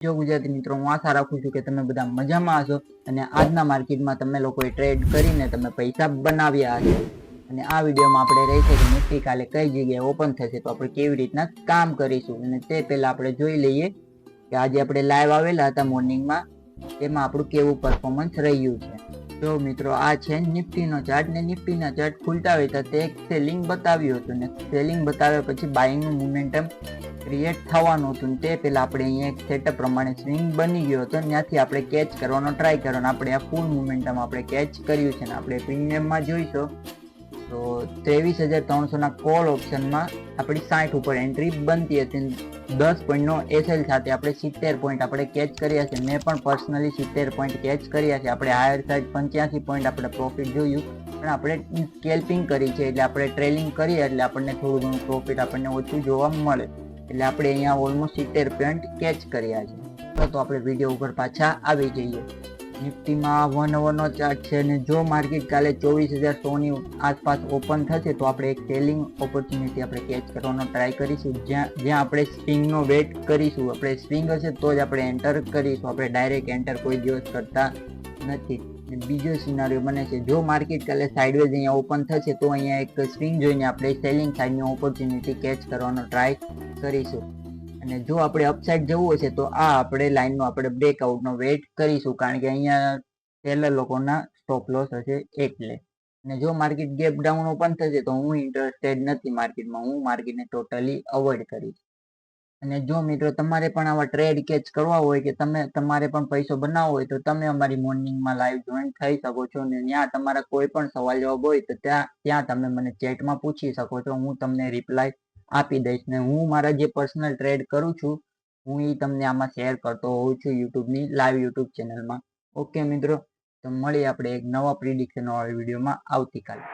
જો ગુજરાતી મિત્રો, હું આશા રાખું છું કે તમે બધા મજામાં હશો અને આજના માર્કેટમાં તમે લોકોએ ટ્રેડ કરીને તમે પૈસા બનાવ્યા હશે. અને આ વિડીયોમાં આપણે રહી છે કે નિફ્ટી કાલે કઈ જગ્યાએ ઓપન થશે, તો આપણે કેવી રીતના કામ કરીશું. અને તે પહેલા આપણે જોઈ લઈએ કે આજે આપણે લાઈવ આવેલા હતા મોર્નિંગમાં, તેમાં આપણું કેવું પરફોર્મન્સ રહ્યું છે. તો મિત્રો, આ છે નિફ્ટીનો ચાર્ટ ને નિફ્ટીના ચાર્ટ ખુલતા હોય તો તે એક સેલિંગ બતાવ્યું હતું ને સેલિંગ બતાવ્યા પછી બાઇંગનું મોમેન્ટમ ક્રિએટ થવાનું હતું. તે પહેલા આપણે અહીંયા એક સેટઅપ પ્રમાણે સ્વિંગ બની ગયો હતો, ત્યાંથી આપણે કેચ કરવાનો ટ્રાય કરવાનો. આપણે આ ફૂલ મોમેન્ટમ આપણે કેચ કર્યું છે ને આપણે પ્રીમિયમમાં જોઈશું તો 23,300 ના કોલ ઓપ્શનમાં આપણી 60 ઉપર એન્ટ્રી બનતી હતી. 10 પોઈન્ટનો એસએલ સાથે આપણે 70 પોઈન્ટ આપણે કેચ કર્યા છે. મેં પણ પર્સનલી 70 પોઈન્ટ કેચ કર્યા છે. આપણે હાયર સાઈડ 85 પોઈન્ટ આપણે પ્રોફિટ જોયું, પણ આપણે સ્કેલ્પિંગ કરી છે એટલે આપણે ટ્રેલિંગ કરીએ એટલે આપણને થોડું ઘણું પ્રોફિટ આપણને ઓછું જોવા મળે. એટલે આપણે અહીંયા ઓલમોસ્ટ 70 પોઈન્ટ કેચ કર્યા છે. તો આપણે વિડીયો ઉપર પાછા આવી જઈએ. નિફ્ટીમાં 1 અવરનો ચાર્ટ છે અને જો માર્કેટ કાલે 24,100 ની આસપાસ ઓપન થશે તો આપણે એક સેલિંગ ઓપોર્ચ્યુનિટી આપણે કેચ કરવાનો ટ્રાય કરીશું, જ્યાં આપણે સ્વિંગનો વેટ કરીશું. આપણે સ્વિંગ હશે તો જ આપણે એન્ટર કરીશું, આપણે ડાયરેક્ટ એન્ટર કોઈ દિવસ કરતા નથી. બીજો સિનારીઓ બને છે, જો માર્કેટ કાલે સાઇડવેઝ અહીંયા ઓપન થશે તો અહીંયા એક સ્વિંગ જોઈને આપણે સેલિંગ સાઇડની ઓપોર્ચ્યુનિટી કેચ કરવાનો ટ્રાય કરીશું. અને જો આપણે અપસાઇડ જવું હશે તો આ આપણે લાઈનનો આપણે બ્રેકઆઉટનો વેટ કરીશું, કારણ કે અહીંયા સેલર લોકોના સ્ટોપ લોસ હશે એટલે. અને જો માર્કેટ ગેપ ડાઉન ઓપન થશે તો હું ઇન્ટરેસ્ટેડ નથી માર્કેટમાં, હું માર્કેટને ટોટલી અવોઇડ કરીશ. અને જો મિત્રો તમારે પણ આવા ટ્રેડ કેચ કરવા હોય કે તમારે પણ પૈસો બનાવવો હોય તો તમે અમારી મોર્નિંગમાં લાઈવ જોઈન થઈ શકો છો. અને ત્યાં તમારા કોઈ પણ સવાલ જવાબ હોય તો ત્યાં તમે મને ચેટમાં પૂછી શકો છો, હું તમને રિપ્લાય આપી દઈશ. ને હું મારા જે પર્સનલ ટ્રેડ કરું છું હું એ તમને આમાં શેર કરતો હોઉં છું યુટ્યુબની લાઈવ યુટ્યુબ ચેનલમાં. ઓકે મિત્રો, તો મળીએ આપણે એક નવા પ્રિડિક્શન વાળા વિડીયોમાં આવતીકાલે.